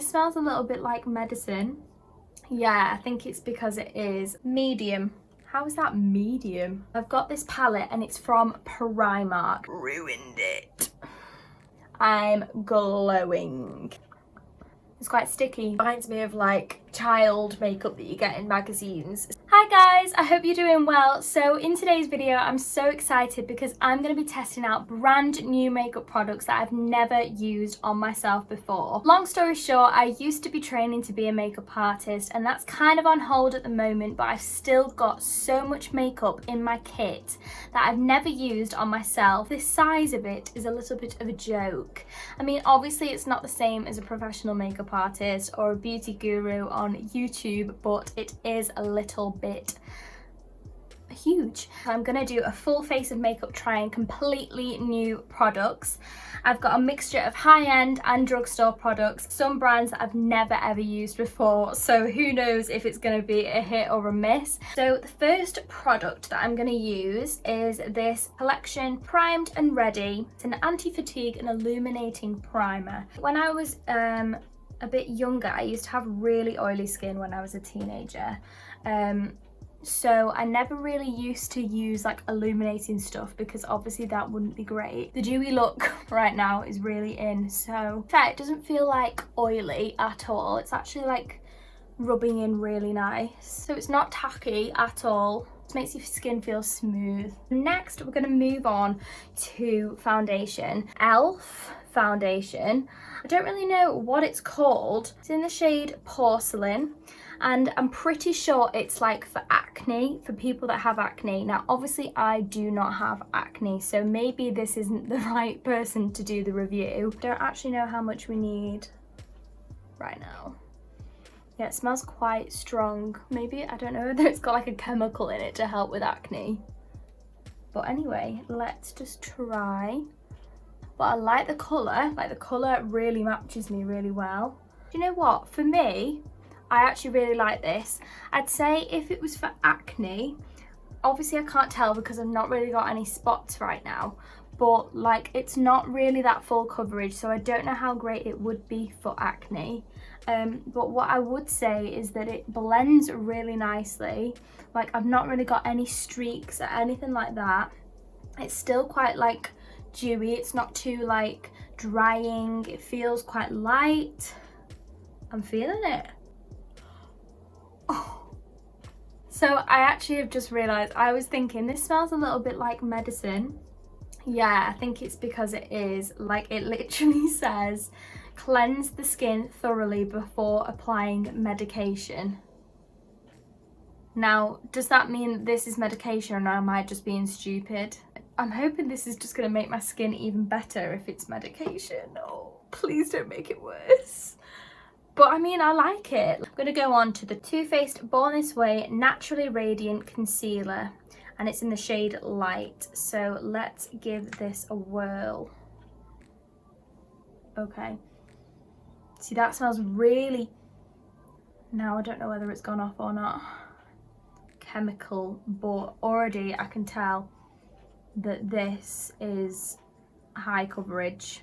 smells a little bit like medicine. Yeah, I think it's because it is medium. How is that medium? I've got this palette and it's from Primark. Ruined it. I'm glowing. It's quite sticky. Reminds me of like child makeup that you get in magazines. Hi guys, I hope you're doing well. So in today's video, I'm so excited because I'm going to be testing out brand new makeup products that I've never used on myself before. Long story short, I used to be training to be a makeup artist and that's kind of on hold at the moment, but I've still got so much makeup in my kit that I've never used on myself. The size of it is a little bit of a joke. I mean, obviously it's not the same as a professional makeup artist or a beauty guru on YouTube, but it is a little bit huge. I'm gonna do a full face of makeup trying completely new products. I've got a mixture of high-end and drugstore products, some brands that I've never ever used before, so who knows if it's gonna be a hit or a miss. So the first product that I'm gonna use is this Collection Primed and Ready. It's an anti-fatigue and illuminating primer. When I was a bit younger, I used to have really oily skin when I was a teenager. So I never really used to use like illuminating stuff because obviously that wouldn't be great. The dewy look right now is really in, so in fact, it doesn't feel like oily at all. It's actually like rubbing in really nice. So it's not tacky at all. It makes your skin feel smooth. Next, we're gonna move on to foundation. Elf foundation. I don't really know what it's called. It's in the shade Porcelain. And I'm pretty sure it's like for acne, for people that have acne. Now, obviously I do not have acne, so maybe this isn't the right person to do the review. Don't actually know how much we need right now. Yeah, it smells quite strong. Maybe, I don't know whether it's got like a chemical in it to help with acne. But anyway, let's just try. But I like the colour really matches me really well. Do you know what, for me, I actually really like this. I'd say if it was for acne, obviously I can't tell because I've not really got any spots right now, but like it's not really that full coverage, so I don't know how great it would be for acne. But what I would say is that it blends really nicely. Like I've not really got any streaks or anything like that. It's still quite like dewy, it's not too like drying, it feels quite light. I'm feeling it. Oh. So I actually have just realised, I was thinking this smells a little bit like medicine. Yeah, I think it's because it is. Like it literally says, cleanse the skin thoroughly before applying medication. Now, does that mean this is medication or am I just being stupid? I'm hoping this is just going to make my skin even better if it's medication. Oh, please don't make it worse. But I mean, I like it. I'm going to go on to the Too Faced Born This Way Naturally Radiant Concealer. And it's in the shade Light. So let's give this a whirl. Okay. See, that smells really... Now I don't know whether it's gone off or not. Chemical, but already I can tell that this is high coverage.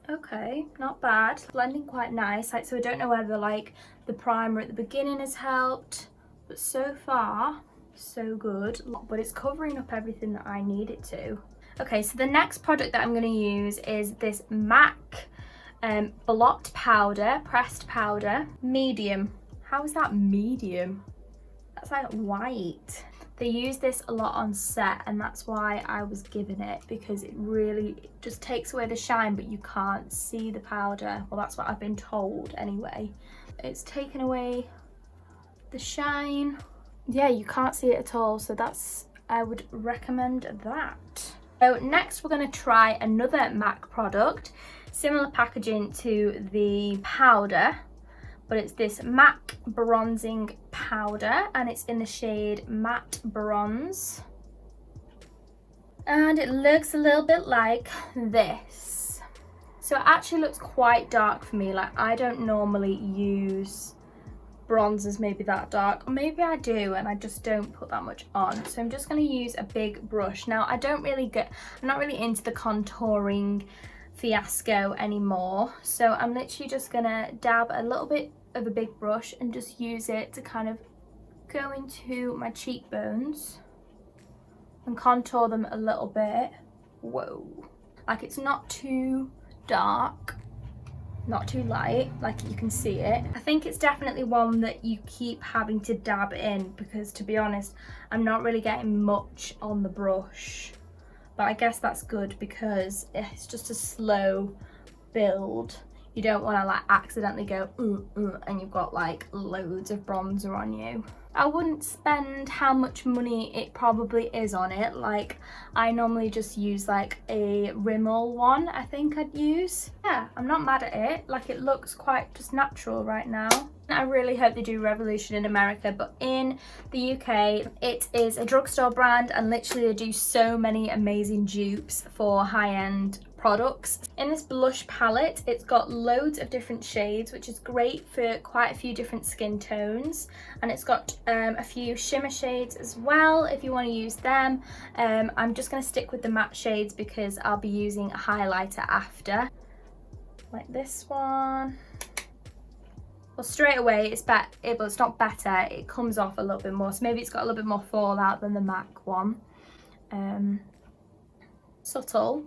Okay, not bad. Blending quite nice. Like, so I don't know whether like the primer at the beginning has helped, but so far so good. But it's covering up everything that I need it to. Okay, so the next product that I'm going to use is this MAC Blot powder, pressed powder, medium. How is that medium? That's like white. They use this a lot on set and that's why I was given it, because it really just takes away the shine but you can't see the powder. Well, that's what I've been told anyway. It's taken away the shine. Yeah, you can't see it at all, so that's, I would recommend that. So next we're going to try another MAC product, similar packaging to the powder, but it's this MAC bronzing powder and it's in the shade Matte Bronze. And it looks a little bit like this. So it actually looks quite dark for me. Like I don't normally use bronzers maybe that dark, or maybe I do and I just don't put that much on. So I'm just going to use a big brush. Now I'm not really into the contouring fiasco anymore. So I'm literally just gonna dab a little bit of a big brush and just use it to kind of go into my cheekbones and contour them a little bit. Whoa. Like, it's not too dark, not too light, like you can see it. I think it's definitely one that you keep having to dab in because, to be honest, I'm not really getting much on the brush. But I guess that's good because it's just a slow build. You don't want to like accidentally go and you've got like loads of bronzer on you. I wouldn't spend how much money it probably is on it. Like, I normally just use like a Rimmel one, I think I'd use. Yeah, I'm not mad at it. Like, it looks quite just natural right now. I really hope they do Revolution in America, but in the UK, it is a drugstore brand and literally they do so many amazing dupes for high-end products. In this blush palette, it's got loads of different shades, which is great for quite a few different skin tones, and it's got a few shimmer shades as well if you want to use them. I'm just going to stick with the matte shades because I'll be using a highlighter after, like this one. Well, straight away it's better, but it's not better, it comes off a little bit more, so maybe it's got a little bit more fallout than the MAC one. Subtle,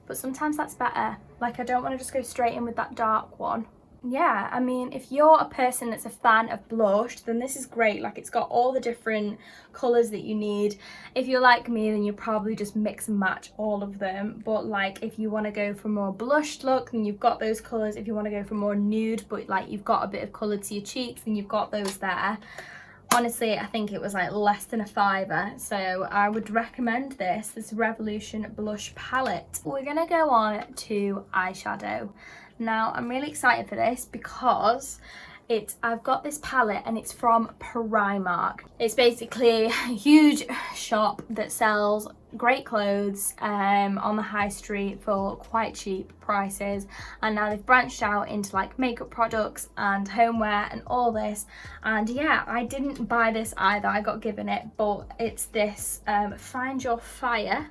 but sometimes that's better. Like, I don't want to just go straight in with that dark one. Yeah, I mean, if you're a person that's a fan of blush, then this is great. Like, it's got all the different colours that you need. If you're like me, then you probably just mix and match all of them. But like, if you want to go for more blushed look, then you've got those colours. If you want to go for more nude, but like you've got a bit of colour to your cheeks, then you've got those there. Honestly, I think it was like less than a £5, so I would recommend this Revolution blush palette. We're gonna go on to eyeshadow. Now, I'm really excited for this because I've got this palette and it's from Primark. It's basically a huge shop that sells great clothes on the high street for quite cheap prices, and now they've branched out into like makeup products and homeware and all this. And yeah, I didn't buy this either, I got given it, but it's this Find Your Fire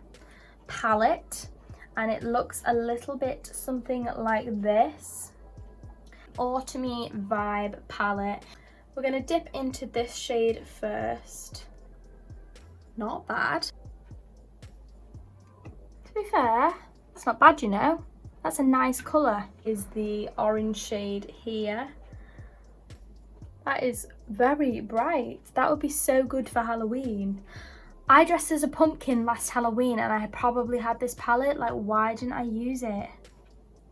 palette, and it looks a little bit something like this. Autumny vibe palette. We're going to dip into this shade first. Not bad. To be fair, that's not bad, you know. That's a nice colour. Is the orange shade here. That is very bright. That would be so good for Halloween. I dressed as a pumpkin last Halloween and I probably had this palette. Like, why didn't I use it?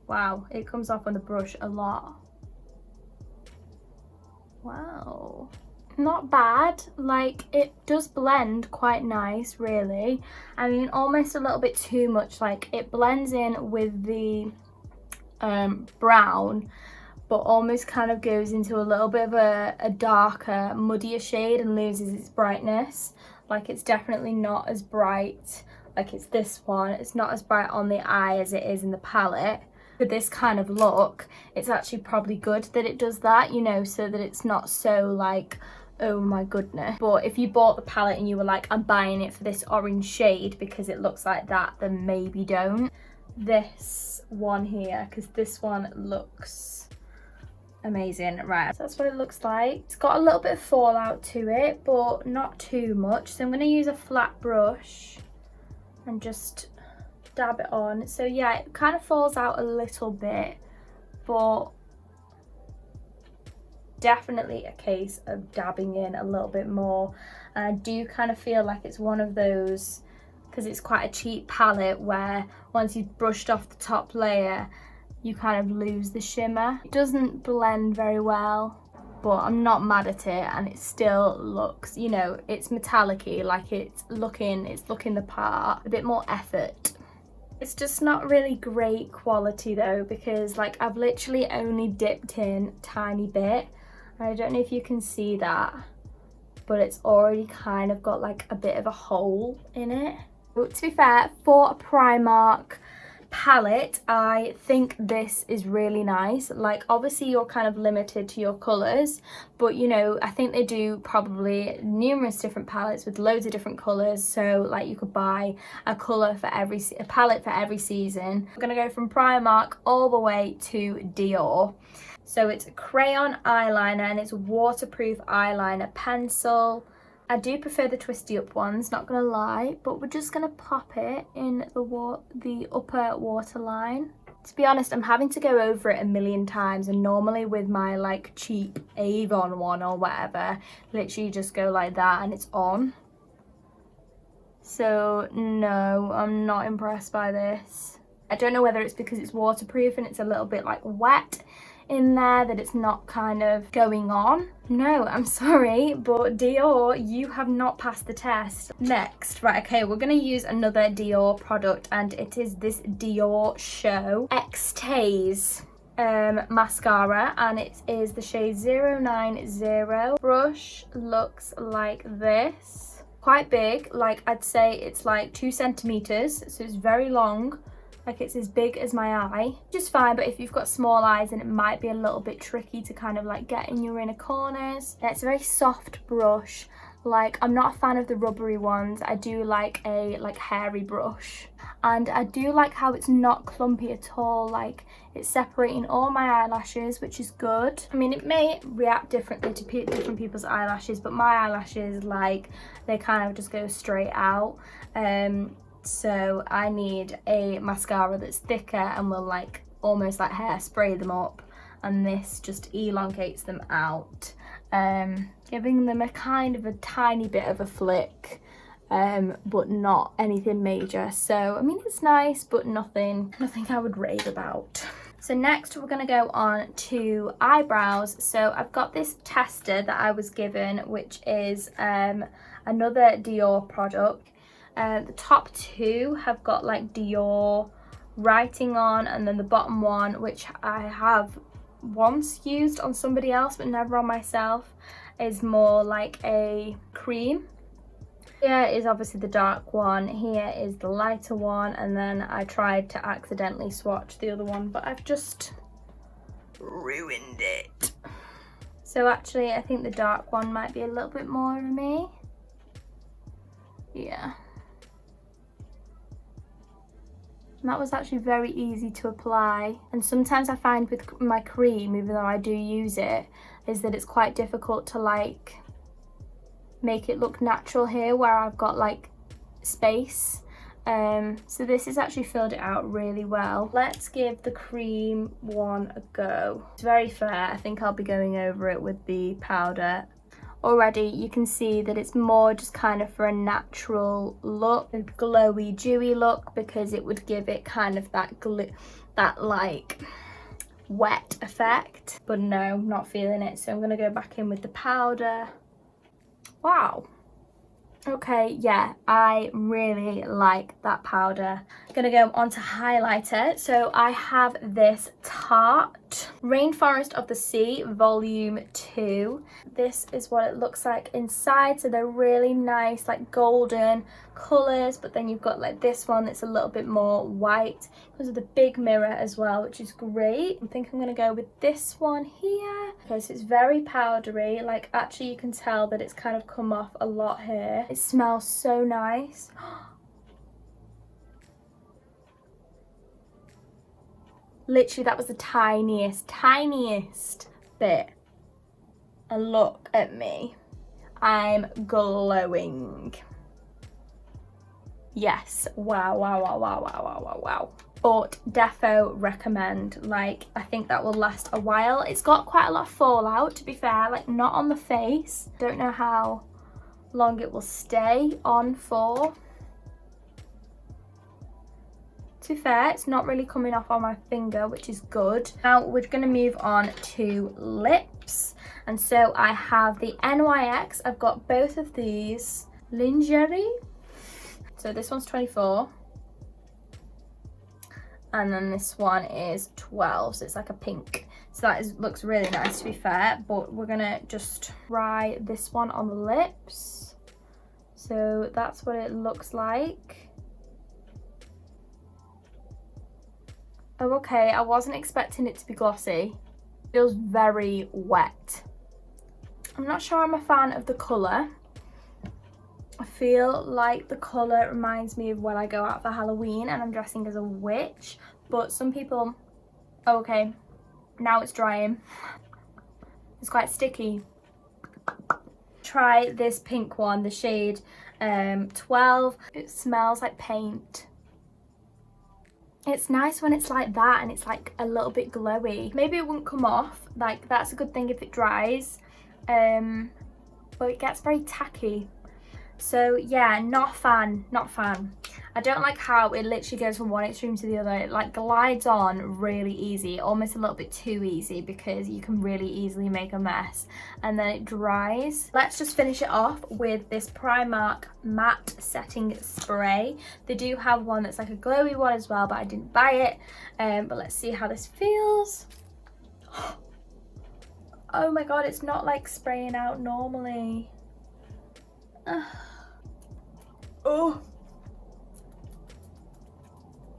Wow, it comes off on the brush a lot. Wow, not bad. Like, it does blend quite nice, really. I mean, almost a little bit too much. Like, it blends in with the brown, but almost kind of goes into a little bit of a darker, muddier shade and loses its brightness. Like, it's definitely not as bright like it's this one. It's not as bright on the eye as it is in the palette. For this kind of look, it's actually probably good that it does that, you know, so that it's not so like, oh my goodness. But if you bought the palette and you were like, I'm buying it for this orange shade because it looks like that, then maybe don't. This one here, because this one looks amazing. Right, so that's what it looks like. It's got a little bit of fallout to it, but not too much. So I'm going to use a flat brush and just dab it on. So yeah, it kind of falls out a little bit, but definitely a case of dabbing in a little bit more. And I do kind of feel like it's one of those, because it's quite a cheap palette, where once you've brushed off the top layer, you kind of lose the shimmer. It doesn't blend very well, but I'm not mad at it, and it still looks, you know, it's metallic-y, like it's looking the part. A bit more effort. It's just not really great quality though, because like I've literally only dipped in a tiny bit. I don't know if you can see that, but it's already kind of got like a bit of a hole in it. But to be fair, for a Primark palette, I think this is really nice. Like, obviously you're kind of limited to your colours, but you know, I think they do probably numerous different palettes with loads of different colours, so like you could buy a colour for a palette for every season. We're gonna go from Primark all the way to Dior. So it's a crayon eyeliner and it's waterproof eyeliner pencil. I do prefer the twisty up ones, not gonna lie, but we're just gonna pop it in the upper waterline. To be honest, I'm having to go over it a million times, and normally with my like cheap Avon one or whatever, literally just go like that and it's on. So no, I'm not impressed by this. I don't know whether it's because it's waterproof and it's a little bit like wet in there that it's not kind of going on. No, I'm sorry, but Dior, you have not passed the test. Next, right, okay, we're gonna use another Dior product, and it is this Dior Show X Tase mascara, and it is the shade 090. Brush looks like this. Quite big, like I'd say it's like 2 centimeters, so it's very long. Like it's as big as my eye, which is fine, but if you've got small eyes then it might be a little bit tricky to kind of like get in your inner corners. Yeah, it's a very soft brush. Like, I'm not a fan of the rubbery ones. I do like a hairy brush, and I do like how it's not clumpy at all. Like, it's separating all my eyelashes, which is good. I mean, it may react differently to different people's eyelashes, but my eyelashes, like, they kind of just go straight out. So I need a mascara that's thicker and will like almost like hairspray them up, and this just elongates them out, giving them a kind of a tiny bit of a flick, but not anything major. So I mean, it's nice, but nothing I would rave about. So next we're going to go on to eyebrows. So I've got this tester that I was given, which is another Dior product. The top two have got like Dior writing on, and then the bottom one, which I have once used on somebody else but never on myself, is more like a cream. Here is obviously the dark one, here is the lighter one, and then I tried to accidentally swatch the other one, but I've just ruined it. So actually I think the dark one might be a little bit more of me. Yeah. And that was actually very easy to apply. And sometimes I find with my cream, even though I do use it, is that it's quite difficult to like make it look natural here where I've got like space. So this has actually filled it out really well. Let's give the cream one a go. It's very fair. I think I'll be going over it with the powder. Already you can see that it's more just kind of for a natural look, a glowy, dewy look, because it would give it kind of that like wet effect. But no, not feeling it, so I'm gonna go back in with the powder. Wow. Okay, yeah, I really like that powder. Gonna go on to highlighter. So I have this Tarte Rainforest of the Sea Volume 2. This is what it looks like inside. So they're really nice, like golden colours, but then you've got like this one that's a little bit more white because of the big mirror as well, which is great. I think I'm gonna go with this one here because it's very powdery. Like, actually you can tell that it's kind of come off a lot here. It smells so nice. Literally, that was the tiniest bit. And look at me. I'm glowing. Yes. Wow, wow, wow, wow, wow, wow, wow, wow. But defo recommend. Like, I think that will last a while. It's got quite a lot of fallout, to be fair. Like, not on the face. Don't know how long it will stay on for. To be fair, it's not really coming off on my finger, which is good. Now we're going to move on to lips. And so I have the NYX. I've got both of these. Lingerie. So this one's 24. And then this one is 12. So it's like a pink. So that looks really nice, to be fair. But we're going to just try this one on the lips. So that's what it looks like. Oh, okay, I wasn't expecting it to be glossy. It feels very wet. I'm not sure I'm a fan of the colour. I feel like the colour reminds me of when I go out for Halloween and I'm dressing as a witch. But some people... Oh, okay, now it's drying. It's quite sticky. Try this pink one, the shade 12. It smells like paint. It's nice when it's like that and it's like a little bit glowy. Maybe it won't come off, like that's a good thing if it dries, but it gets very tacky. So yeah, not a fan, not a fan. I don't like how it literally goes from one extreme to the other. It like glides on really easy, almost a little bit too easy, because you can really easily make a mess, and then it dries. Let's just finish it off with this Primark matte setting spray. They do have one that's like a glowy one as well, but I didn't buy it. But let's see how this feels. Oh my god, it's not like spraying out normally. Oh,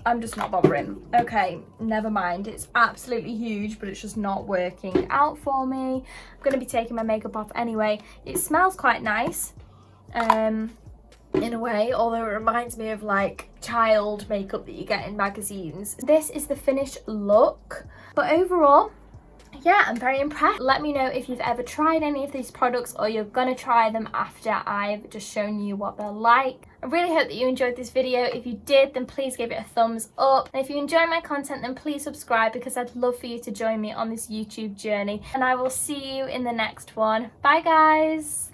I'm just not bothering. Okay, never mind. It's absolutely huge, but it's just not working out for me. I'm going to be taking my makeup off anyway. It smells quite nice, in a way, although it reminds me of like child makeup that you get in magazines. This is the finished look, but overall, yeah, I'm very impressed. Let me know if you've ever tried any of these products or you're gonna try them after I've just shown you what they're like. I really hope that you enjoyed this video. If you did, then please give it a thumbs up. And if you enjoy my content, then please subscribe, because I'd love for you to join me on this YouTube journey. And I will see you in the next one. Bye guys!